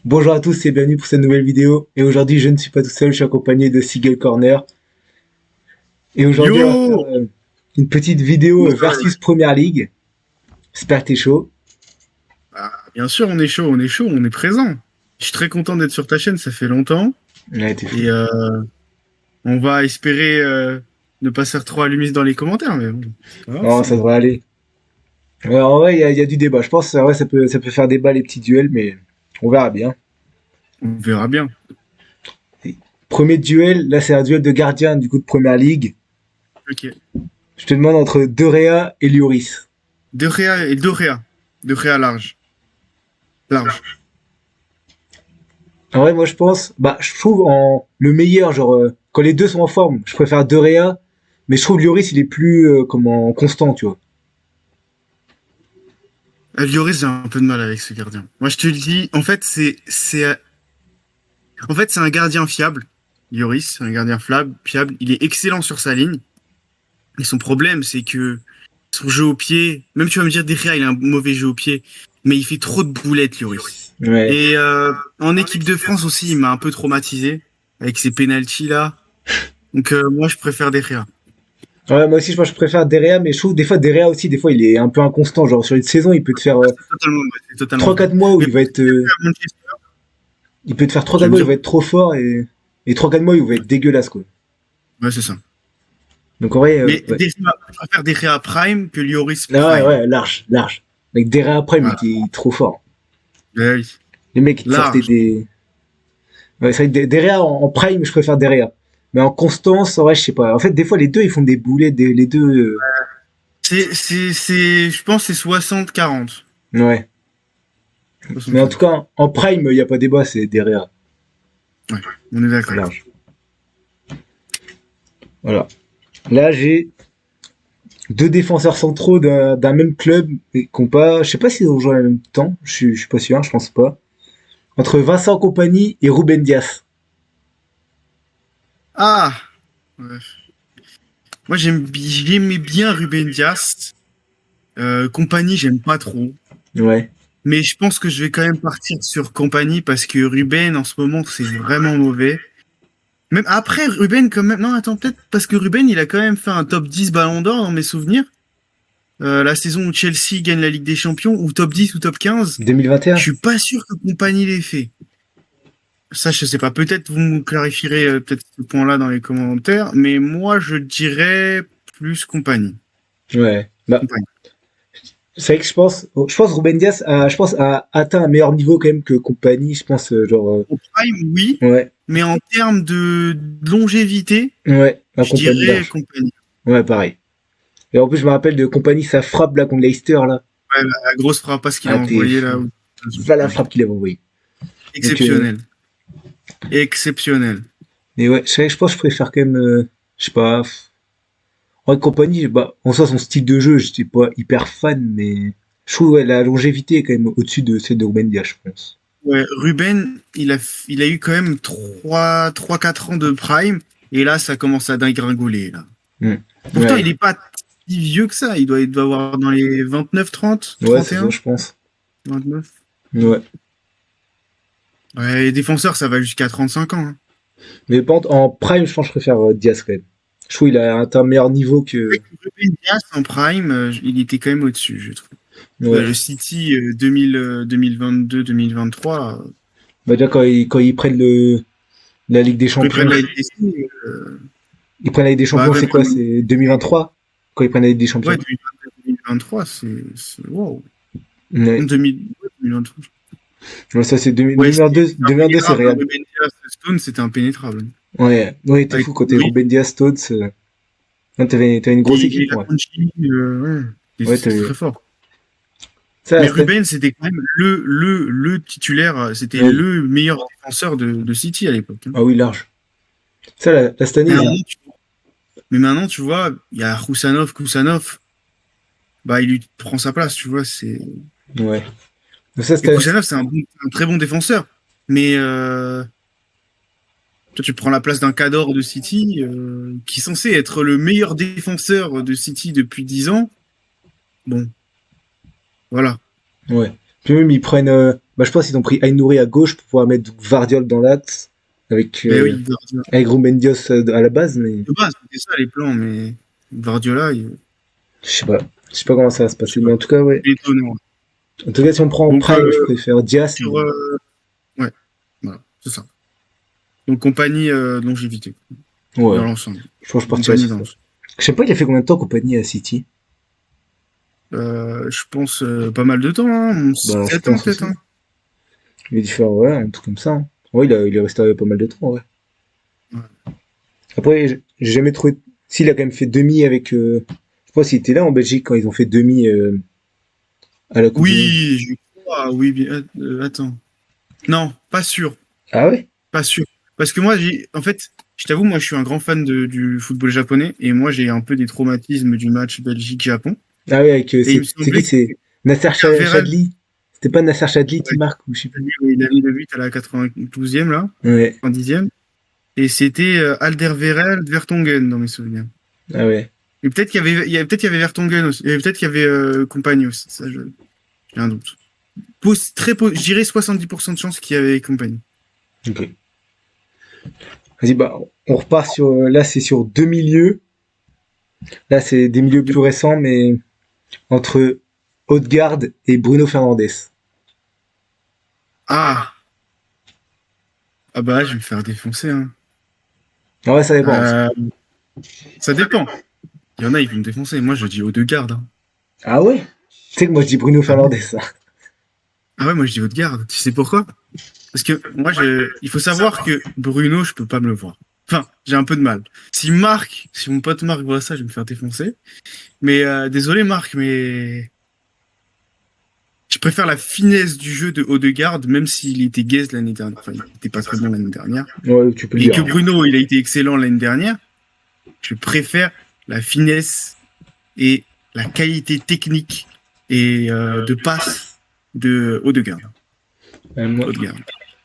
Bonjour à tous et bienvenue pour cette nouvelle vidéo. Et aujourd'hui, je ne suis pas tout seul, je suis accompagné de Seagull Corner. Et aujourd'hui, on va faire Yo! une petite vidéo Comment ça va? versus Première League. J'espère que t'es chaud. Ah, bien sûr, on est présent. Je suis très content d'être sur ta chaîne, ça fait longtemps. Ouais, t'es fou. Et on va espérer ne pas se faire trop allumer dans les commentaires, mais bon, c'est pas grave, Non, ça. ça devrait aller. Ouais, en vrai, il y a du débat. Je pense que ça peut faire débat les petits duels, mais on verra bien. On verra bien. Premier duel, là c'est un duel de gardiens du coup de Première League. Ok. Je te demande entre De Gea et Lloris. De Réa et Doréa. De Réa large. Large. En vrai, moi je pense, je trouve le meilleur, genre quand les deux sont en forme, je préfère De Gea, mais je trouve Lloris il est plus comment constant, tu vois. Lloris, j'ai un peu de mal avec ce gardien. Moi, je te le dis, en fait, c'est un gardien fiable. Lloris, c'est un gardien fiable. Il est excellent sur sa ligne. Et son problème, c'est que son jeu au pied, même tu vas me dire Derrea, il a un mauvais jeu au pied, mais il fait trop de boulettes, Lloris. Ouais. Et en équipe de France aussi, il m'a un peu traumatisé avec ses pénaltys là. Donc moi, je préfère Derrea. Ouais, moi aussi, je pense que je préfère Derea, mais je trouve des fois Derea aussi, des fois il est un peu inconstant. Genre sur une saison, il peut te faire C'est totalement vrai. 3-4 mois où Mais il va être, à Manchester, il peut te faire trois tu quatre vas me mois où il dire, va être trop fort et 3-4 mois où il va être dégueulasse quoi. ouais, c'est ça. Donc en vrai, Mais ouais. Je préfère Derrea Prime que Lloris Ah ouais, Prime. ouais, large, large. Avec Derea après, mais Voilà. il était trop fort. Ouais, oui. Les mecs, ils te sortaient Large. des. Ouais, c'est vrai que Derea en prime, je préfère Derea. Mais en constance, en vrai, je sais pas. En fait, des fois, les deux, ils font des boulets, les deux. Je pense que c'est 60-40. Ouais. Mais en tout 60-40. cas, en prime, il n'y a pas débat, c'est Derea. Ouais, on est d'accord. Large. Voilà. Là, j'ai deux défenseurs centraux d'un même club et qu'on pas, je sais pas s'ils ont joué en même temps, je suis pas sûr, je pense pas. Entre Vincent Compagnie et Ruben Dias. Ah! Ouais. Moi, j'aimais bien Ruben Dias. Compagnie, j'aime pas trop. Ouais. Mais je pense que je vais quand même partir sur Compagnie parce que Ruben, en ce moment, c'est vraiment mauvais. Même après, Ruben, quand même. Non, attends, peut-être parce que Ruben, il a quand même fait un top 10 Ballon d'Or dans mes souvenirs. La saison où Chelsea gagne la Ligue des Champions, ou top 10 ou top 15. Je 2021. suis pas sûr que Compagnie l'ait fait. Ça, je sais pas. Peut-être vous me clarifierez peut-être ce point-là dans les commentaires. Mais moi, je dirais plus Compagnie. Ouais. Compagnie. C'est vrai que je pense Ruben Dias a atteint un meilleur niveau quand même que Compagnie, je pense, Au prime, oui. ouais. Mais en termes de longévité, Ouais, la je Compagnie dirais large. Compagnie. Ouais, pareil. Et en plus, je me rappelle de Compagnie, sa frappe là contre Leicester là. Ouais, la grosse frappe qu'il a Ah, t'es envoyée là. fou. Voilà la frappe qu'il avait envoyée. Donc, Exceptionnel. Exceptionnel. mais ouais, je pense que je préfère quand même, je sais pas. En vrai, Compagnie, en soi, son style de jeu, j'étais pas hyper fan, mais je trouve ouais, la longévité est quand même au-dessus de celle de Ruben Dias, je pense. Ouais, Ruben, il a eu quand même 4 ans de prime. Et là, ça commence à dégringoler, là. Hmm. Pourtant, il Ouais, est pas si vieux que ça. Il doit avoir dans les 29, 30, ouais, c'est ça, 31, je pense. 29. Ouais. Ouais, les défenseurs, ça va jusqu'à 35 ans, hein. Mais par contre, en prime, je pense que je préfère Diaz quand même. Je trouve qu'il a atteint un meilleur niveau C'est que. vrai que Ruben Dias, en prime, il était quand même au-dessus, je trouve. Ouais. Le City 2022-2023, Bah, déjà, quand ils prennent la Ligue des quand ils prennent Champions, la LDC, ils prennent la Ligue des bah, Champions, c'est quoi? C'est 2023? Quand ils prennent la Ligue des ouais, Champions? 2022-2023, wow. Ouais. 2023. Ouais, ça, c'est Ouais, 2022, c'est 2022, c'est impénétrable, hein. Real. Ruben Dias, Stone, c'était impénétrable. Ouais. Ouais, t'es Avec fou quand t'es Henry Ruben Diaz, Stones. Non, t'avais une grosse et équipe, la ouais. Conchi, ouais, Ouais, c'était très fort. ça, Mais Ruben, c'était quand même le titulaire, c'était ouais. le meilleur défenseur de City à l'époque, hein. Ah oui, large. Ça, cette année, Mais maintenant, mais maintenant, tu vois, il y a Kusanov, bah, il lui prend sa place, tu vois. ouais. Donc ça, Et Kusanov, c'est un très bon défenseur. Mais toi, tu prends la place d'un Cador de City, qui est censé être le meilleur défenseur de City depuis 10 ans. Bon, voilà. ouais. Puis même, Bah, je pense qu'ils ont pris Aïnouri à gauche pour pouvoir mettre Vardiol dans l'axe avec, Mais oui, avec Ruben Dias à la base, mais de base, c'était ça les plans, mais Guardiola, je sais pas. Je sais pas comment ça va se je sais passer. pas, Mais en tout cas, ouais. il est étonnant. En tout cas, si on prend en Donc, prime, je préfère Dias. sur, ouais, voilà, c'est ça. Donc, compagnie longévité, Ouais. dans l'ensemble. Je pense que je partirais Compagnie sur dans ça. Je sais pas, il a fait combien de temps compagnie à City? Je pense pas mal de temps, hein, Bah, je 7 ans pense peut-être. aussi. Hein. Il a dû faire, ouais, un truc comme ça. Hein. Ouais, il est resté pas mal de temps, ouais. Ouais. Après, j'ai jamais trouvé. S'il a quand même fait demi avec. Je sais pas s'il était là en Belgique quand ils ont fait demi à la Coupe du Monde. Oui, je crois, oui, attends. Non, pas sûr, Ah ouais? pas sûr. Parce que moi, en fait, je t'avoue, moi, je suis un grand fan du football japonais et moi, j'ai un peu des traumatismes du match Belgique-Japon. Ah ouais, avec. Et il me C'est qui? semblait que C'est Nasser Alderweireld, Chadli? C'était pas Nasser Chadli qui ouais, marque ou je sais plus. il a mis le but à la 92e, là, Ouais. en 10e. Et c'était Alderweireld Vertonghen, dans mes souvenirs. Ah ouais. Et peut-être peut-être qu'il y avait Vertonghen aussi. Et peut-être qu'il y avait Compagnie aussi. Ça, j'ai un doute. Je dirais 70% de chance qu'il y avait Compagnie. Ok. Vas-y, bah, on repart sur. Là, c'est sur deux milieux. Là, c'est des milieux plus récents, mais entre Odegaard et Bruno Fernandes. Ah! Ah bah, je vais me faire défoncer, hein. En vrai, ça dépend. Euh, Ça dépend. Il y en a, ils vont me défoncer. Moi, je dis Odegaard. Hein. Ah ouais? Tu sais que moi, je dis Bruno Ah Fernandes, ouais? ça. Ah ouais, moi, je dis Odegaard. Tu sais pourquoi? Parce que moi, il faut savoir que Bruno, je peux pas me le voir. Enfin, j'ai un peu de mal. Si mon pote Marc voit ça, je vais me faire défoncer. Mais désolé Marc, mais je préfère la finesse du jeu de Odegaard, même s'il était gaze l'année dernière. Enfin, il était pas très bon l'année dernière. Ouais, tu peux le Et dire. que Bruno, il a été excellent l'année dernière. Je préfère la finesse et la qualité technique et de passe de Odegaard. Moi, Odegaard.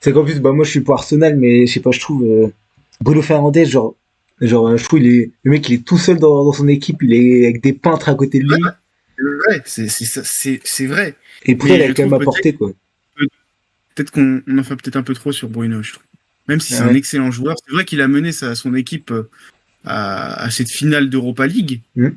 c'est qu'en plus, bah, moi, je suis pour Arsenal, mais je sais pas, je trouve Bruno Fernandes, je trouve, le mec, il est tout seul dans son équipe, il est avec des peintres à côté de lui, Ouais, c'est vrai. et pourtant, il Mais a je quand même trouve apporté, quoi. peut-être qu'on en fait peut-être un peu trop sur Bruno, je trouve. Même si c'est un Ouais. excellent joueur, c'est vrai qu'il a mené son équipe à cette finale d'Europa League. Mm.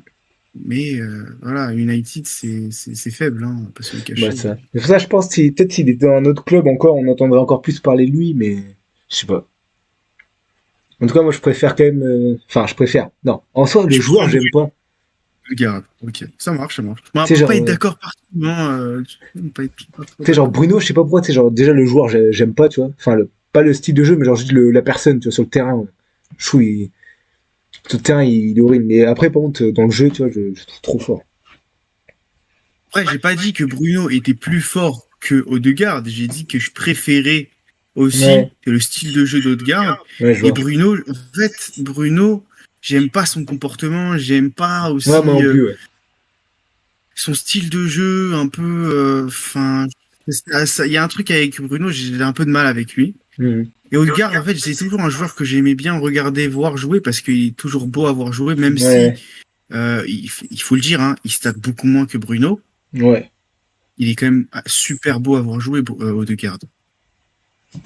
Mais voilà, United, c'est faible, hein, on va pas se le Bah, cacher. ça. C'est pour ça, je pense, peut-être s'il était dans un autre club encore, on entendrait encore plus parler de lui, mais je sais pas. En tout cas, moi, je préfère quand même. Enfin, je préfère. Non, en soi, le Je joueur, prends j'aime pas. Odegaard. Ok, ça marche, ça marche. Bon, Tu sais, on peut genre, pas être d'accord partout, hein, tu peux pas être pas trop tu sais, genre d'accord. Bruno, je sais pas pourquoi, tu sais, genre, déjà, le joueur, j'aime pas, tu vois. Enfin, pas le style de jeu, mais genre, juste la personne, tu vois, sur le terrain. Je trouve, sur le terrain, il est horrible. Mais après, par contre, dans le jeu, tu vois, je trouve trop fort. Après, j'ai pas dit que Bruno était plus fort que Odegaard, j'ai dit que je préférais aussi Ouais, le style de jeu d'Odegaard. ouais, je Et vois. Bruno, en fait, Bruno, j'aime pas son comportement, j'aime pas Ouais, moi aussi non plus, ouais. son style de jeu, un peu. Enfin, il y a un truc avec Bruno, j'ai un peu de mal avec lui. Mhm. Et Odegaard, en fait, c'est toujours un joueur que j'aimais bien regarder, voir jouer, parce qu'il est toujours beau à voir jouer, même si, Ouais, il faut le dire, hein, il state beaucoup moins que Bruno. ouais. Il est quand même super beau à voir jouer, Odegaard. Ouais,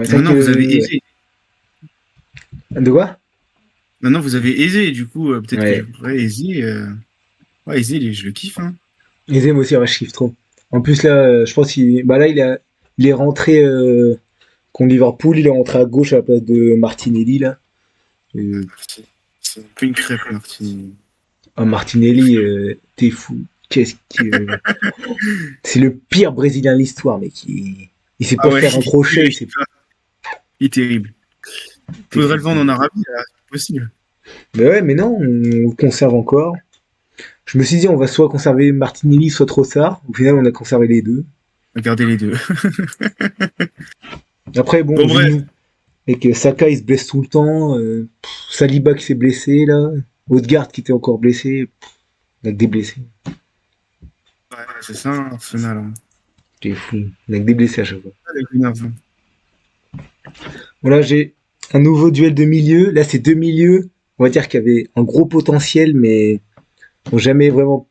c'est vrai Maintenant, vous avez que. aisé. De quoi? Maintenant, vous avez aisé, du coup, peut-être que je Ouais. pourrais aiser. Ouais, aisé, je le kiffe, hein. Eze, moi aussi, ouais, je kiffe trop. En plus, là, je pense qu'il. Bah là, il est rentré contre Liverpool, il est rentré à gauche à la place de Martinelli, là. Euh, C'est un peu une crêpe, Martin. Ah, Martinelli, t'es fou. Qu'est-ce que. C'est le pire Brésilien de l'histoire, mec. Il sait Ah pas ouais, faire un crochet, il est terrible. t'es Faudrait fou. le vendre en Arabie, là, c'est possible. Mais ouais, mais non, on le conserve encore. Je me suis dit, on va soit conserver Martinelli, soit Trossard. Au final, on a conservé les deux. Regardez les deux. Après, bon, Bon, vu bref. nous, et que Saka, il se blesse tout le temps. Saliba qui s'est blessé, là. Odegaard qui était encore blessé. On a que des blessés. Ouais, c'est ça, Arsenal. Hein. T'es fou. On a que des blessés à chaque fois. Avec une argent. Voilà, j'ai un nouveau duel de milieu. Là, c'est deux milieux, on va dire, qui avaient un gros potentiel, mais n'ont jamais vraiment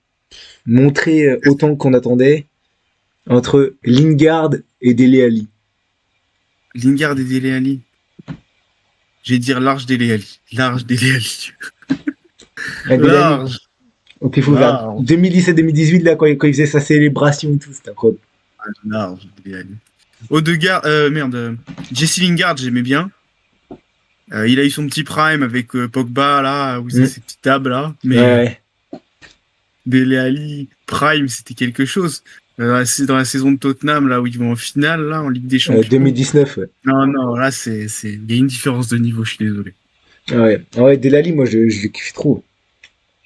montré autant qu'on attendait. Entre Lingard et Dele Alli. Lingard et Dele Alli. Je vais dire large Dele Alli. Large Dele Alli. Dele Alli. Large. Ok, faut vers Large. 2017-2018, là, quand il faisait sa célébration et tout, c'était incroyable. Large Dele Alli. Odegaard, Jesse Lingard, j'aimais bien. Il a eu son petit prime avec Pogba, là, où c'est ses petites tables, là. Mais Ouais. Dele Alli, prime, c'était quelque chose. C'est dans la saison de Tottenham, là, où ils vont en finale, là, en Ligue des Champions. 2019, ouais. Non, là, il y a une différence de niveau, je suis désolé. Ouais, Dele Alli, moi, je le kiffe trop.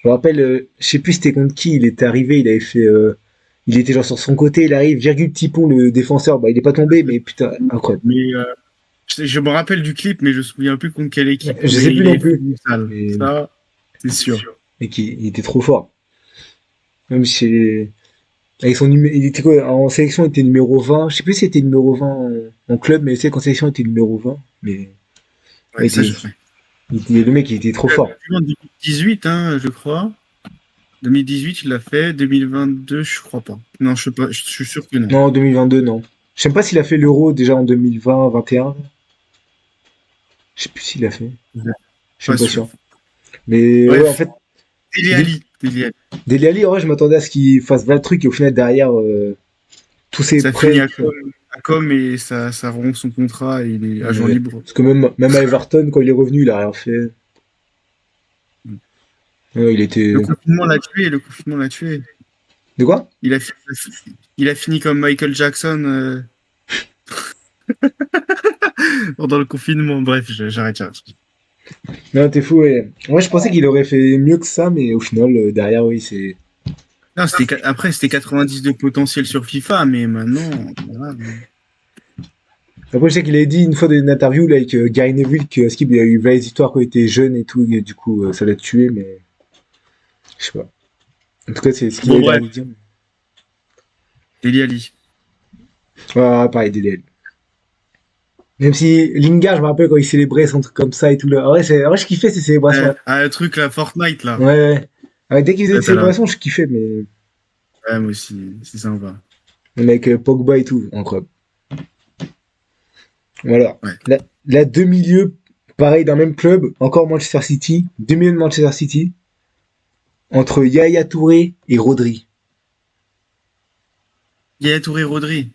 Je me rappelle, je sais plus c'était contre qui, il était arrivé, il avait fait... il était genre sur son côté, il arrive, virgule Tipon, le défenseur, bah il est pas tombé, mais putain, incroyable. Mais je me rappelle du clip, mais je me souviens plus contre quelle équipe. Je sais plus non plus. Mais... Ça, c'est sûr. Et il était trop fort. Même si... Avec son il était quoi, en sélection, il était numéro 20. Je sais plus s'il était numéro 20 en club, mais c'est qu'en sélection, il était numéro 20. Mais ouais, ça, le mec, il était trop fort. En 2018, hein, je crois. 2018, il l'a fait. 2022, je crois pas. Non, je sais pas. Je suis sûr que non. Non, 2022, non. Je sais pas s'il a fait l'Euro déjà en 2020-21. Je sais plus s'il a fait. Je suis pas sûr. Mais bref, ouais, en fait. Dele Alli. Dele Alli, en vrai, je m'attendais à ce qu'il fasse 20 trucs et au final, derrière, tous ses ça prêts. finit à com et ça rompt son contrat et il est agent libre. Parce que même à Everton, quand il est revenu, il a rien fait. Ouais, il était... Le confinement l'a tué. De quoi? Il a fini comme Michael Jackson pendant le confinement. Bref, j'arrête. Non, t'es fou, ouais. Moi, je pensais qu'il aurait fait mieux que ça, mais au final, derrière, oui, c'est... Non, après, c'était 90 de potentiel sur FIFA, mais maintenant... Voilà. Après, je sais qu'il avait dit une fois dans une interview là, avec Gary Neville que Skip il a eu 20 histoires quand il était jeune et tout, et du coup, ça l'a tué, mais... Je sais pas. En tout cas, c'est ce qu'il a l'air de dire. Dele Alli. Ouais, pareil, Dele Alli. Même si Lingard, je me rappelle quand il célébrait son truc comme ça et tout. Là. En vrai, je kiffais ces célébrations. Le truc, là, Fortnite, là. Ouais. Dès qu'il faisait des célébrations, je kiffais, mais... Ouais, moi aussi, c'est sympa. Avec Pogba et tout, incroyable. Voilà. Ouais. La deux milieux, pareil, d'un même club, encore Manchester City, 2 milieux de Manchester City, entre Yaya Touré et Rodri. Yaya Touré, Rodri.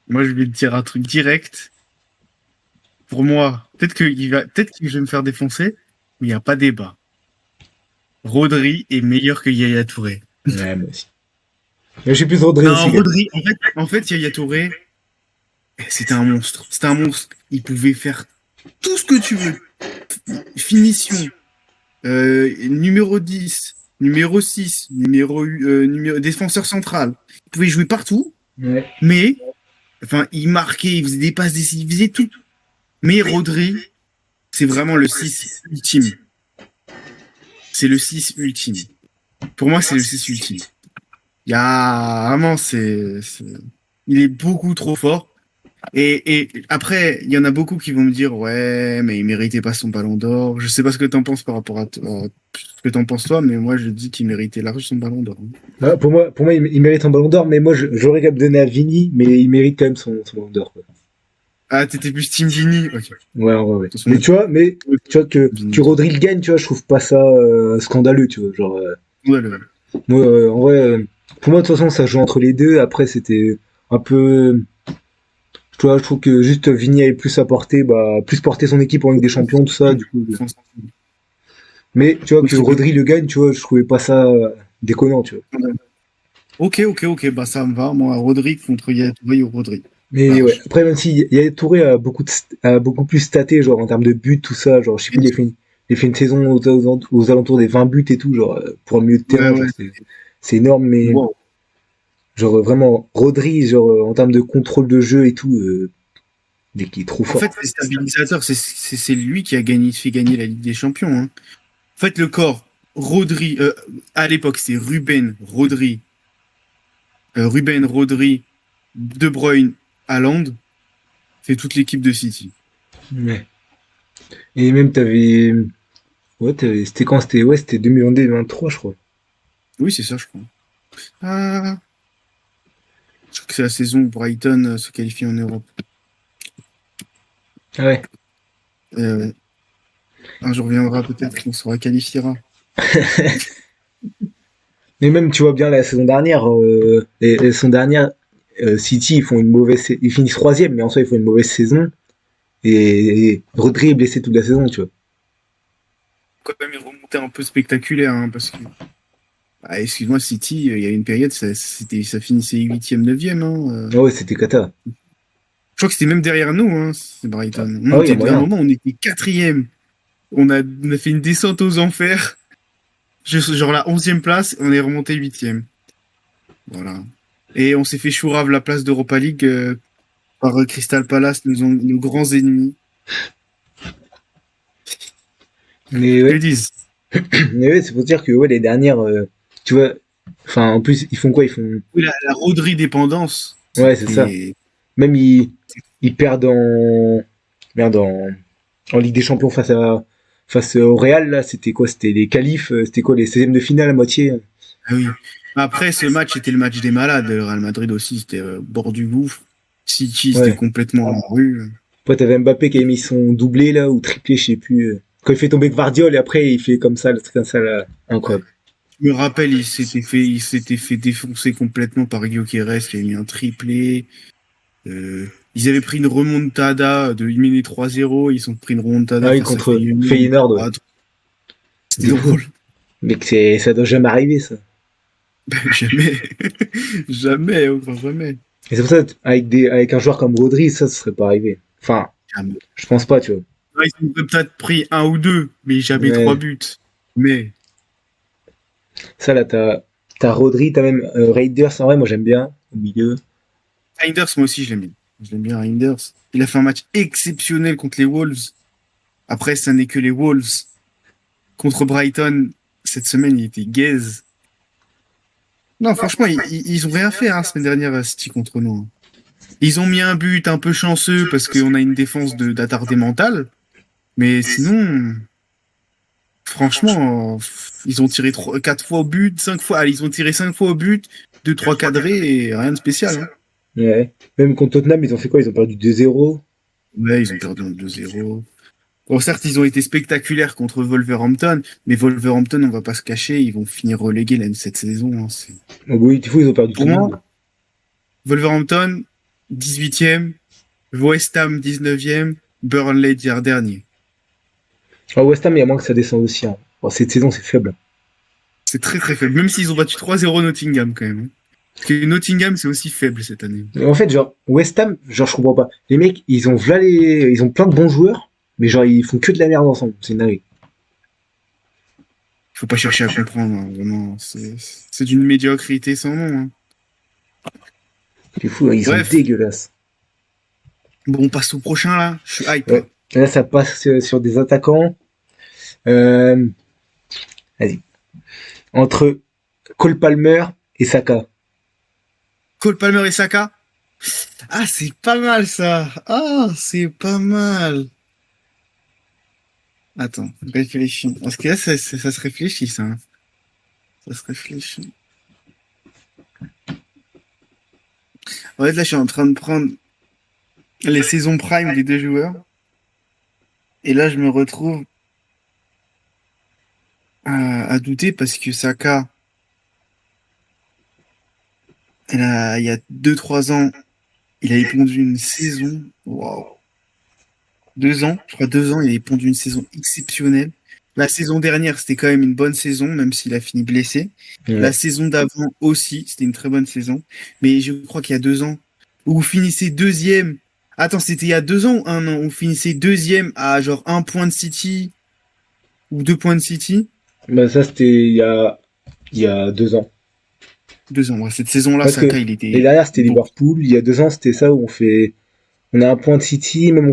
Moi, je vais te dire un truc direct. Pour moi, peut-être que je vais me faire défoncer, mais il n'y a pas débat. Rodri est meilleur que Yaya Touré. Ouais, moi aussi. Mais je suis plus Rodri non, aussi. Rodri, en fait, Yaya Touré, c'était un monstre. C'était un monstre. Il pouvait faire tout ce que tu veux. Finition. Numéro 10, numéro 6, numéro défenseur central. Il pouvait jouer partout. Ouais. Mais, enfin, il marquait, il faisait des passes décisives, il faisait tout. Mais Rodri, c'est vraiment le 6 ultime. C'est le 6 ultime. Pour moi, c'est le 6 ultime. Il y a vraiment, il est beaucoup trop fort. Et après, il y en a beaucoup qui vont me dire, ouais, mais il méritait pas son ballon d'or. Je sais pas ce que t'en penses par rapport à ce que t'en penses toi, mais moi, je dis qu'il méritait largement son ballon d'or. Ah, pour moi, il mérite un ballon d'or, mais moi, j'aurais quand même donné à Vini, mais il mérite quand même son ballon d'or. Quoi. Ah, t'étais plus Team Vini. Okay. Ouais. Mais tu vois, que Rodri le gagne, tu vois, je trouve pas ça scandaleux, tu vois. Genre, moi, en vrai, pour moi, de toute façon, ça joue entre les deux. Après, c'était un peu... Tu vois, je trouve que juste Vini avait plus apporté, plus porter son équipe en Ligue des Champions, tout ça, du coup. Mais tu vois, que Rodri le gagne, tu vois, je trouvais pas ça déconnant, tu vois. Ok, bah ça me va. Moi, Rodri contre Yaya Touré ou Rodri. Mais ouais, après, même si Yaya Touré a beaucoup plus staté, genre en termes de buts, tout ça, genre, je sais plus, il a fait une saison aux alentours des 20 buts et tout, genre, pour un milieu de terrain, genre, c'est énorme, mais. Wow. Genre vraiment, Rodri, genre en termes de contrôle de jeu et tout, dès qu'il est trop fort. En fait, les stabilisateurs, c'est lui qui a fait gagner la Ligue des Champions. Hein. En fait, le corps, Rodri, à l'époque, c'est Ruben, Rodri, De Bruyne, Haaland, c'est toute l'équipe de City. Ouais. Et même, t'avais. Ouais, c'était quand? C'était 2022-2023, je crois. Oui, c'est ça, je crois. Ah, je crois que c'est la saison où Brighton se qualifie en Europe. Ah ouais. Un jour viendra peut-être qu'on sera qualifiera. Mais même, tu vois bien la saison dernière, la saison dernière, City, ils finissent troisième, mais en soi, ils font une mauvaise saison. Et Rodri est blessé toute la saison, tu vois. Quand même une remontée un peu spectaculaire, hein, parce que, excuse-moi, City, il y a une période, ça finissait 8e, 9e. Hein. Ah ouais, c'était cata. Je crois que c'était même derrière nous, hein, c'est Brighton. Ah oui, il y a À un moyen. moment, on était 4e. On a fait une descente aux enfers. Genre la 11e place, on est remonté 8e. Voilà. Et on s'est fait chourave la place d'Europa League par Crystal Palace, nos grands ennemis. Mais Que ouais, disent. mais ouais, c'est pour dire que ouais, les dernières, tu vois, enfin, en plus, ils font quoi? Ils font. Oui, la Rodri dépendance, Ouais, c'est ça. c'était. Même ils perdent merde, en Ligue des Champions face au Real, là, c'était quoi? C'était les qualifs, c'était quoi? Les 16e de finale à moitié? Ah oui. Après, ce match était le match des malades. Le Real Madrid aussi, c'était bord du gouffre. City, c'était Ouais. complètement en rue. Après, t'avais Mbappé qui a mis son doublé, là, ou triplé, je sais plus. Quand il fait tomber Gvardiol, et après, il fait comme ça, le truc comme ça, là. Incroyable. Je me rappelle, il s'était fait défoncer complètement par Gyökeres. Il a mis un triplé. Ils avaient pris une remontada ils menaient 3-0. Ils ont pris une Ah remontada oui, face à contre Feyenoord. Feyenoord, ouais. C'était De fou. drôle. Mais ça doit jamais arriver, ça. Jamais. Jamais, enfin, jamais. Et c'est pour ça, avec un joueur comme Rodri, ça serait pas arrivé. Enfin, Jamais. je pense pas, tu vois. Ouais, ils ont peut-être pris un ou deux, mais jamais Ouais. 3 buts. Mais Ça, là, t'as Rodri, t'as même Raiders, en vrai, moi, j'aime bien, au milieu. Reinders, moi aussi, je l'aime bien. Je l'aime bien, Reinders. Il a fait un match exceptionnel contre les Wolves. Après, ça n'est que les Wolves. Contre Brighton, cette semaine, il était gaze. Non, franchement, ils ont rien fait, hein, semaine dernière, City contre nous. Hein. Ils ont mis un but un peu chanceux parce qu'on a une défense d'attardé mental. Mais sinon, franchement, ils ont tiré 4 fois au but, 5 fois. Allez, ils ont tiré 5 fois au but, 2-3 cadrés et rien de spécial. Hein. Ouais. Même contre Tottenham, ils ont fait quoi? Ils ont perdu 2-0. Ouais, ils ont perdu en 2-0. Bon, certes, ils ont été spectaculaires contre Wolverhampton, mais Wolverhampton, on va pas se cacher, ils vont finir relégués cette saison. Hein, Donc oui, du coup, ils ont perdu tout Pour le moi, monde. Wolverhampton, 18e, West Ham, 19e, Burnley, dernier. Ah, West Ham, il y a moins que ça descende aussi. Hein. Bon, cette saison, c'est faible. C'est très très faible, même s'ils ont battu 3-0 Nottingham quand même. Hein. Parce que Nottingham, c'est aussi faible cette année. Mais en fait, genre, West Ham, genre, je comprends pas. Les mecs, ils ont plein de bons joueurs, mais genre, ils font que de la merde ensemble. C'est une dinguerie. Faut pas chercher à comprendre, hein, vraiment. C'est d'une médiocrité sans nom. Hein. C'est fou, hein, ils sont Bref, dégueulasses. bon, on passe au prochain là. Je suis hype. Ouais. Là, ça passe sur des attaquants. Euh, Vas-y. Entre Cole Palmer et Saka. Cole Palmer et Saka. Ah, c'est pas mal ça. Ah, c'est pas mal. Attends, réfléchis. Parce que là, ça se réfléchit, ça. Hein. Ça se réfléchit. En fait, là, je suis en train de prendre les saisons prime des deux joueurs. Et là, je me retrouve à douter parce que Saka, il y a 2-3 ans, il avait pondu une saison. Waouh. 2 ans, je crois 2 ans, il avait pondu une saison exceptionnelle. La saison dernière, c'était quand même une bonne saison, même s'il a fini blessé. Ouais. La saison d'avant aussi, c'était une très bonne saison. Mais je crois qu'il y a 2 ans, où vous finissez deuxième. Attends, c'était il y a 2 ans ou 1 an, où vous finissez deuxième à genre 1 point de City ou 2 points de City. Bah, ça, c'était il y a 2 ans. 2 ans, ouais. Cette saison-là, Parce que Saka, il l'année était dernière, c'était bon. Liverpool. Il y a 2 ans, c'était ça où on a un point de City, même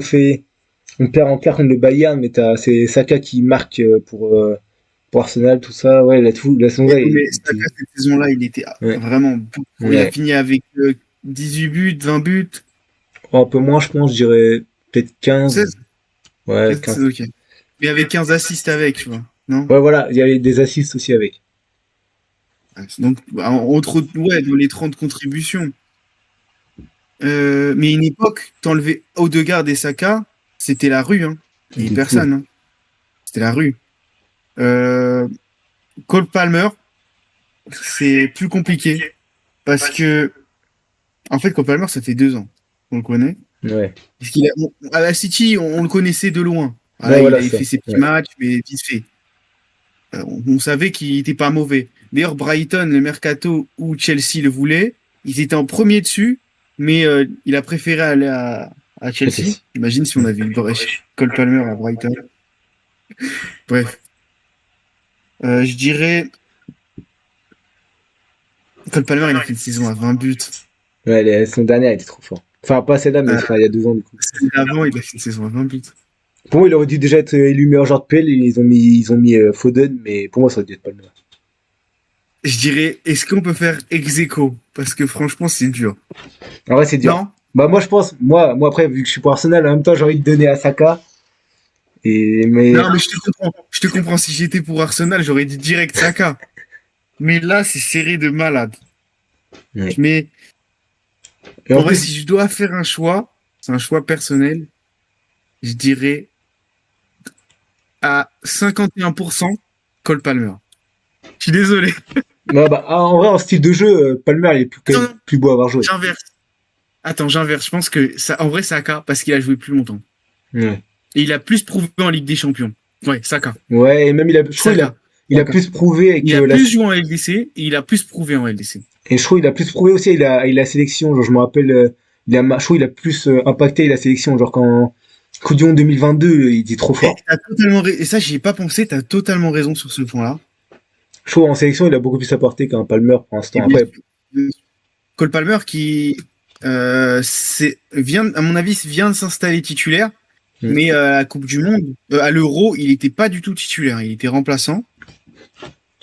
on perd en quart contre le Bayern, mais c'est Saka qui marque pour Arsenal, tout ça. Ouais, la saison là, Mais Saka, cette saison-là, il était ouais. vraiment bon. Il a Ouais. fini avec 18 buts, 20 buts, Oh, un peu moins, je pense, je dirais peut-être 15. 16. Ouais, C'est 15. ok. Mais avec 15 assists avec, tu vois. Non? Ouais, voilà, il y avait des assists aussi avec. Donc, entre autres, ouais, dans les 30 contributions. Mais une époque, t'enlevais Odegaard et Saka, c'était la rue, hein. Il y avait personne, hein. C'était la rue. Cole Palmer, c'est plus compliqué. Parce que, en fait, Cole Palmer, ça fait 2 ans qu'on le connaît. Ouais. Parce à la City, on le connaissait de loin. Ouais, Il voilà, avait ça. fait ses petits Ouais. matchs, mais vite fait. On savait qu'il était pas mauvais. D'ailleurs, Brighton, le mercato où Chelsea le voulait, ils étaient en premier dessus, mais il a préféré aller à Chelsea. Imagine si on avait eu Cole Palmer à Brighton. Bref. Je dirais... Cole Palmer, il a fait une saison à 20 buts. Ouais, son dernier était trop fort. Enfin, pas celle-là, mais il y a 2 ans, du coup. Avant, il a fait une saison à 20 buts. Pour moi, il aurait dû déjà être élu meilleur joueur de PL. Ils ont mis Foden, mais pour moi, ça aurait dû être Palmer. Je dirais, est-ce qu'on peut faire ex aequo? Parce que franchement, c'est dur. En vrai, c'est dur. Non? Bah, moi, je pense, moi, après, vu que je suis pour Arsenal, en même temps, j'ai envie de donner à Saka. Mais Non, mais je te comprends. Je te comprends. Si j'étais pour Arsenal, j'aurais dit direct Saka. Mais là, c'est serré de malade. Ouais. Mais Et en en vrai, plus, si je dois faire un choix, c'est un choix personnel, je dirais à 51% Cole Palmer. Je suis désolé. en vrai, en style de jeu, Palmer, il est quand même Non, plus beau à avoir joué. j'inverse. Attends, j'inverse. Je pense que ça, en vrai, Saka, parce qu'il a joué plus longtemps. Ouais. Et il a plus prouvé en Ligue des Champions. Ouais, Saka. Ouais, et même, je trouve Saka. il a plus prouvé avec Il a plus joué en LDC et il a plus prouvé en LDC. et je trouve il a plus prouvé aussi avec la sélection. Genre, je me rappelle, je trouve il a plus impacté la sélection. Genre, quand Coupe du Monde 2022, il était trop fort. Et ça, j'y ai pas pensé, t'as totalement raison sur ce point-là. Je trouve en sélection, il a beaucoup plus apporté qu'un Palmer pour l'instant. Et Après, Cole Palmer qui, à mon avis, vient de s'installer titulaire, mais à la Coupe du Monde, à l'Euro, il était pas du tout titulaire, il était remplaçant.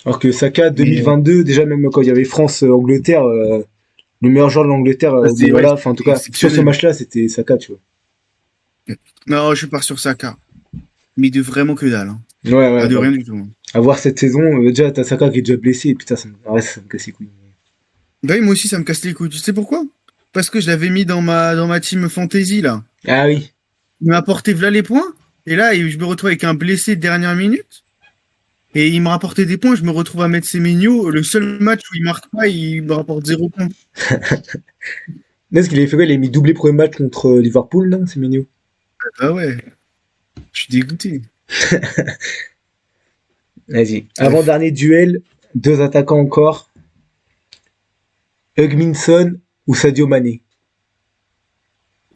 alors que Saka 2022, déjà même quand il y avait France-Angleterre, le meilleur joueur de l'Angleterre, voilà, enfin en tout cas sur ce match-là, c'était Saka, tu vois. Non, je pars sur Saka, mais de vraiment que dalle. Hein. Ouais, de rien du tout. Hein. À voir cette saison, déjà t'as Saka qui est déjà blessé, et putain, ça me casse les couilles. Bah oui, moi aussi, ça me casse les couilles. Tu sais pourquoi? Parce que je l'avais mis dans ma team fantasy là. Ah oui. Il m'a apporté v'là les points, et là, je me retrouve avec un blessé de dernière minute. Et il me rapportait des points, je me retrouve à mettre Semenyo. Le seul match où il marque pas, il me rapporte 0 points. Est-ce qu'il avait fait quoi? Il a mis doublé premier match contre Liverpool, là, c'est mignon. Ah ouais. Je suis dégoûté. Vas-y. Avant-dernier duel, 2 attaquants encore. Hugminson ou Sadio Mané?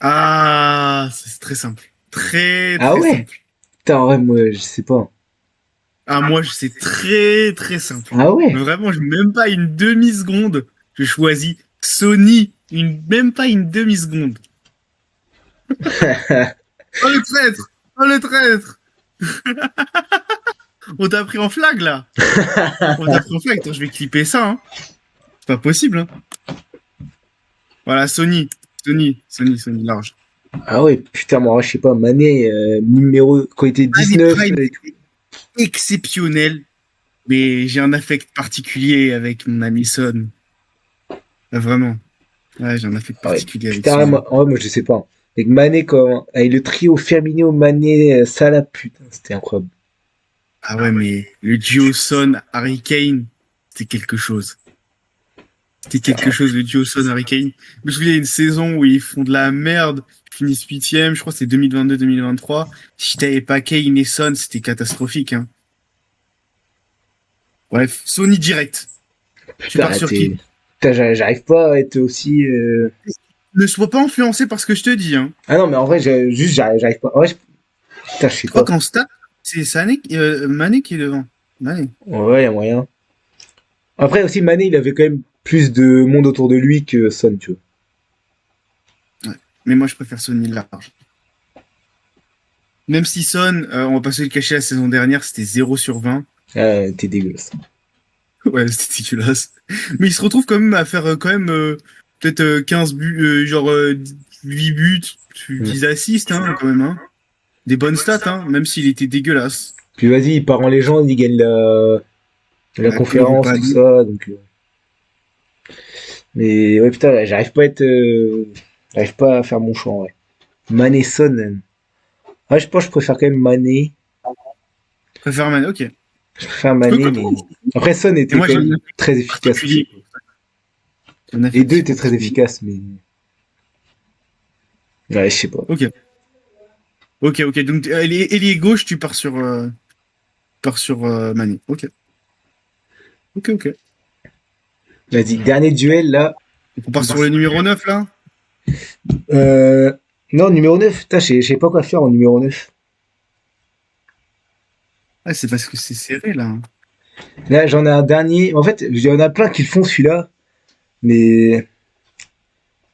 Ah, c'est très simple. Très Ah ouais? simple. Putain, en vrai, moi, je sais pas. Ah, moi, c'est très simple. Ah ouais? Vraiment, même pas une demi-seconde. Je choisis Sony. Même pas une demi-seconde. Oh le traître! Oh le traître! On t'a pris en flag là! On t'a pris en flag. Attends, je vais clipper ça. Hein. C'est pas possible. Hein. Voilà, Sony, large. Ah ouais, putain, moi, je sais pas, Mané, numéro, quand il était 19. Exceptionnel, mais j'ai un affect particulier avec mon ami Son. Vraiment. Ouais, j'ai un affect particulier avec putain, Son. moi, je sais pas. Avec Mané, avec le trio Firmino, Mané, Salah, putain, c'était incroyable. Ah ouais, mais le duo Son, Harry Kane, c'était quelque chose. Le duo Son, Harry Kane. Je me souviens d'une saison où ils font de la merde, ils finissent 8ème, je crois que c'est 2022-2023. Si t'avais pas Kane et Son, c'était catastrophique. Hein. Bref, Sony direct. Tu pars sur qui? Putain, j'arrive pas à être aussi. Ne sois pas influencé par ce que je te dis. Hein. Ah non, mais en vrai, j'arrive pas. En vrai, putain, je sais Je crois pas. qu'en stat, c'est Mané qui est devant. Mané. Ouais, y a moyen. Après aussi, Mané, il avait quand même plus de monde autour de lui que Son, tu vois. Ouais. Mais moi, je préfère Sony large. Même si Son, on va pas se le cacher, la saison dernière, c'était 0 sur 20. Ah, t'es dégueulasse. Ouais, c'était dégueulasse. Mais il se retrouve quand même à faire peut-être 15 buts, 8 buts, 10 assists, hein, quand même. Hein. Des bonnes stats, hein, même s'il était dégueulasse. Puis vas-y, il part en légende, il gagne la conférence, tout ça. Donc, Mais ouais, putain, j'arrive pas à faire mon choix, ouais. Mané, Son. Ouais, je pense que je préfère quand même Mané. Préfère Mané, ok. Je préfère Je peux Mané, mais comprendre. après Son Et était moi, quand j'ai un même affect très efficace particulier, aussi. quoi. J'ai un Les deux affectif étaient très particulier. efficaces, mais ouais, je sais pas. Ok. Ok, ok. Donc, ailier gauche, pars sur Mané. Ok. Ok, ok. Vas-y, dernier duel là. Donc, on part sur le numéro 9 là. Euh, non, numéro 9. Putain, je sais pas quoi faire en numéro 9. Ah, c'est parce que c'est serré là. Là, j'en ai un dernier. En fait, il y en a plein qui le font celui-là, mais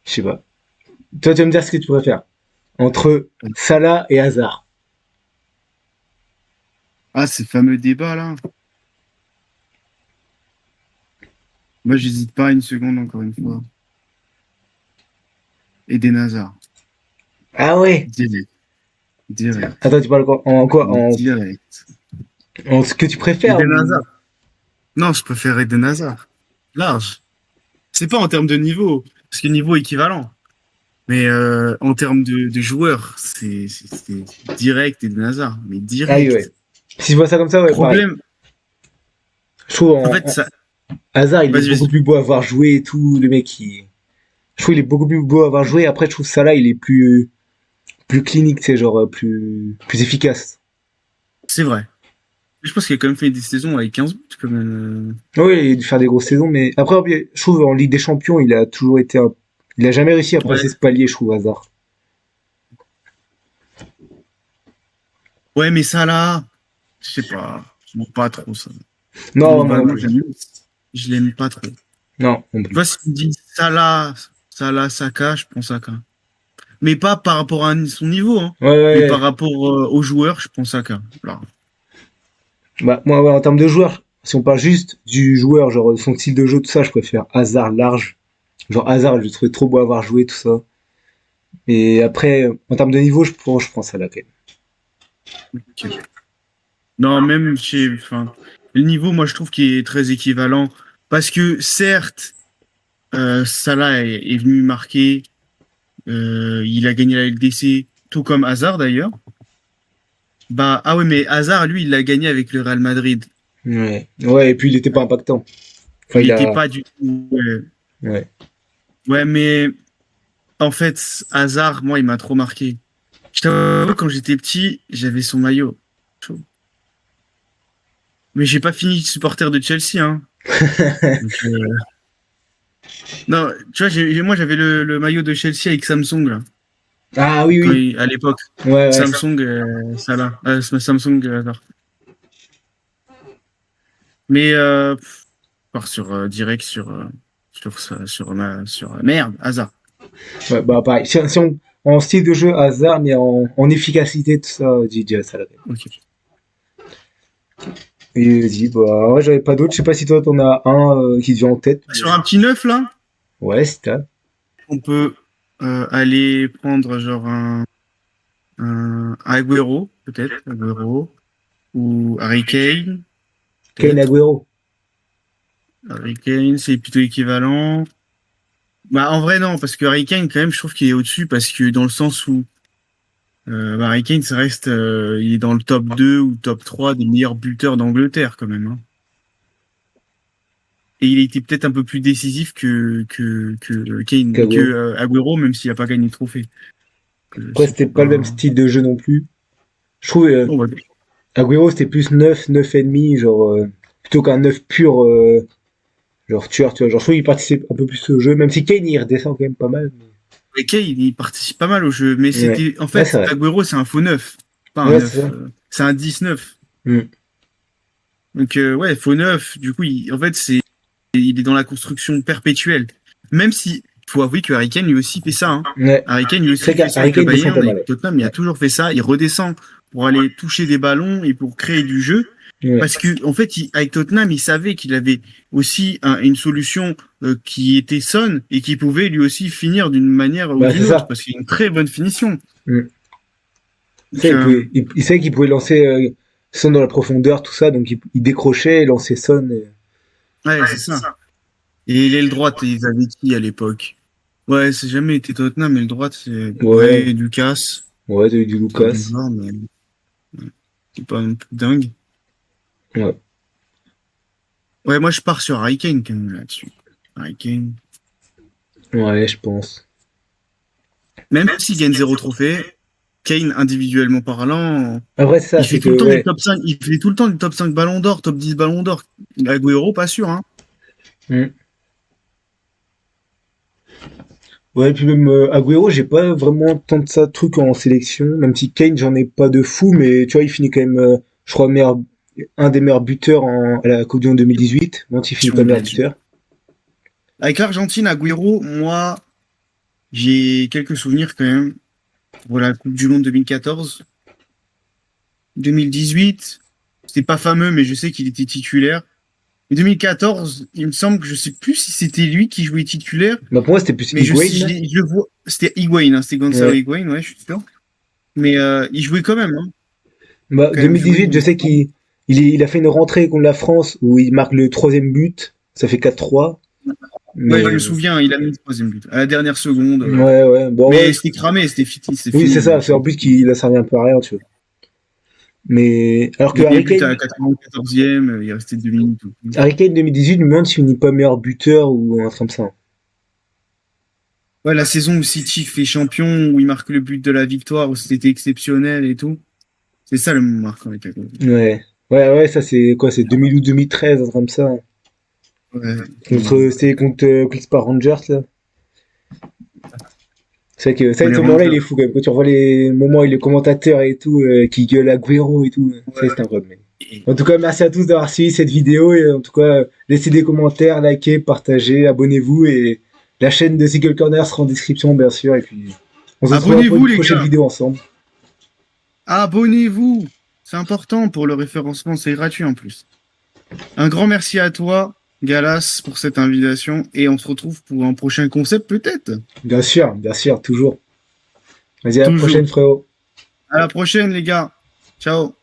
je sais pas. Toi, tu vas me dire ce que tu préfères. Entre Salah et Hazard. Ah, ces fameux débats là. Moi, j'hésite pas une seconde, encore une fois. Eden Hazard. Ah ouais. Direct. Direct. Attends, tu parles en quoi Direct. en ce que tu préfères Eden ou... Hazard. Non, je préfère Eden Hazard. Large. C'est pas en termes de niveau, parce que niveau équivalent. Mais en termes de joueurs, c'est direct Eden Hazard. Mais Ah oui, ouais. direct. Si je vois ça comme ça, ouais, pareil. Problème. Je trouve En fait, ça. Hazard, il est Vas-y, beaucoup vas-y. plus beau à voir jouer et tout. Le mec, je trouve qu'il est beaucoup plus beau à voir jouer. Après, je trouve Salah, il est plus clinique, c'est genre plus efficace. C'est vrai. Je pense qu'il a quand même fait des saisons avec 15 buts, quand même. Oui, il a dû faire des grosses saisons, mais après, je trouve en Ligue des Champions, il a toujours été il a jamais réussi à Ouais. passer ce palier, je trouve, Hazard. Ouais, mais ça là, je sais pas. Je m'en pas trop ça. Non, moi non Globalement, plus. je l'aime pas trop. Tu Non, non plus. vois, si tu me dis Salah, Saka, je prends Saka. Mais pas par rapport à son niveau, hein. Ouais, Mais par ouais. rapport aux joueurs, je prends Saka. Là. Bah, moi, ouais, en termes de joueurs, si on parle juste du joueur, genre son style de jeu, tout ça, je préfère Hazard large. Genre Hazard, je le trouvais trop beau à avoir joué, tout ça. Et après, en termes de niveau, je prends Salah quand même. Ok. Non, même enfin, le niveau, moi, je trouve qu'il est très équivalent. Parce que, certes, Salah est venu marquer, il a gagné la LDC, tout comme Hazard d'ailleurs. Bah, ah ouais, mais Hazard, lui, il l'a gagné avec le Real Madrid. Ouais. Ouais, et puis il était pas impactant. Enfin, Il il était a. pas du tout. Ouais. Ouais, mais en fait, Hazard, moi, il m'a trop marqué. Je t'avoue, quand j'étais petit, j'avais son maillot. Chaud. Mais j'ai pas fini supporter de Chelsea, hein. Donc, non, tu vois, moi, j'avais le maillot de Chelsea avec Samsung, là. Ah oui, oui. À l'époque. Ouais, ouais. Samsung, ça là. Samsung, Hazard. Mais, je pars sur, direct merde, Hazard. Ouais, bah pareil. Si en style de jeu, Hazard, mais en efficacité, tout ça, DJ Salah. Ok. Et vas-y, bah ouais, j'avais pas d'autres. Je sais pas si toi t'en as un qui te vient en tête. Sur un petit neuf, là, Ouais, c'est ça. on peut aller prendre genre un Agüero, peut-être, Agüero, ou Harry Kane, Kane peut-être. Agüero. Harry Kane, c'est plutôt équivalent. Bah, en vrai, non, parce que Harry Kane, quand même, je trouve qu'il est au-dessus, parce que dans le sens où Harry Kane, ça reste, il est dans le top 2 ou top 3 des meilleurs buteurs d'Angleterre, quand même. Hein. Et il a été peut-être un peu plus décisif que Kane, que Agüero. Agüero, même s'il n'a pas gagné de trophée. Après, C'était c'était pas le même pas... style de jeu non plus. Je trouve Oh, bah, Agüero c'était plus 9, 9 et demi, genre plutôt qu'un 9 pur, genre tueur, tu vois. Genre je trouve qu'il participe un peu plus au jeu, même si Kane il redescend quand même pas mal. Et Kane, il participe pas mal au jeu, mais Ouais, c'était, en ouais c'est fait, vrai. Agüero, c'est un faux neuf, pas un Ouais, c'est neuf, ça. c'est un 10-9. Mm. Donc, ouais, faux neuf, du coup, en fait, il est dans la construction perpétuelle. Même si, faut avouer que Harry Kane lui aussi fait ça, hein. Ouais. Harry Kane lui C'est aussi vrai fait ça qu'Harry avec le Kane descend pas Bayern, mal. avec Ouais. Tottenham, il a toujours fait ça, il redescend pour aller toucher des ballons et pour créer du jeu. Ouais. Parce que, en fait, avec Tottenham, il savait qu'il avait aussi une solution qui était Son et qui pouvait lui aussi finir d'une manière ou Bah c'est d'une autre, ça. parce qu'il a une très bonne finition. Mm. Donc, Il savait qu'il pouvait lancer Son dans la profondeur, tout ça, donc il décrochait, et lançait Son. ouais, c'est ça. Et l'aile droite, ils avaient qui à l'époque? Ouais, c'est jamais été Tottenham, mais le droite, c'est Ouais, ouais, Lucas. ouais, t'as eu du C'est bon Lucas. joueur, mais c'est pas non plus dingue. Ouais. Ouais, moi je pars sur Harry Kane quand même là-dessus. Harry Kane. Ouais, je pense. Même s'il gagne zéro trophée, Kane, individuellement parlant, Après, c'est ça, il c'est fait que, tout le temps du ouais. top 5. Il fait tout le temps du top 5 ballon d'or, top 10 ballon d'or. Agüero, pas sûr, hein. Hmm. Ouais, puis même Agüero, j'ai pas vraiment tant de ça de trucs en sélection, même si Kane, j'en ai pas de fou, mais tu vois, il finit quand même, je crois, un des meilleurs buteurs à la Coupe du Monde 2018, même s'il finit pas meilleur Bien sûr. buteur. Avec l'Argentine, Agüero, moi, j'ai quelques souvenirs quand même. Pour la Coupe du Monde 2014. 2018, c'était pas fameux, mais je sais qu'il était titulaire. Et 2014, il me semble que je sais plus si c'était lui qui jouait titulaire, Bah, pour moi, c'était plus mais Higuain, là. je le vois. C'était Higuain, hein, c'était Gonzalo Ouais. Higuain, ouais, je suis sûr. Mais il jouait quand même, hein. Bah, Quand même joué. 2018, je sais qu'il a fait une rentrée contre la France où il marque le troisième but, ça fait 4-3, Ouais, je mais me souviens, il a mis le troisième but à la dernière seconde. ouais, ouais, bon, ouais. Mais c'était cramé, c'était Oui, fini c'est le ça, c'est match, en hein. plus qu'il a servi un peu à rien, tu vois. Mais, alors que Dernier but à la 94e, il restait 2 minutes. Harry Kane 2018, je me demande s'il finit pas meilleur buteur ou un truc comme ça. Ouais, la saison où City fait champion, où il marque le but de la victoire, où c'était exceptionnel et tout. C'est ça le moment marquant avec la Coupe. Ouais. Ouais, ouais, ça c'est quoi, c'est 2012-2013, un truc comme ça. Ouais. C'était contre Quick Star Rangers, là. C'est vrai que ça, Pour les ce moment-là, il Rangers. est fou quand même. Quand tu revois les moments où les commentateurs et tout, qui gueulent à Guerrero et tout, ça c'est incroyable. Mais... Et- En tout cas, merci à tous d'avoir suivi cette vidéo et en tout cas, laissez des commentaires, likez, partagez, abonnez-vous et la chaîne de Single Corner sera en description, bien sûr. Et puis, on se retrouvera pour Abonnez-vous, une les prochaine gars. vidéo ensemble. Abonnez-vous. C'est important pour le référencement, c'est gratuit en plus. Un grand merci à toi, Galas, pour cette invitation et on se retrouve pour un prochain concept peut-être. Bien sûr, toujours. Vas-y, à la Toujours. prochaine, frérot. À la prochaine, les gars. Ciao.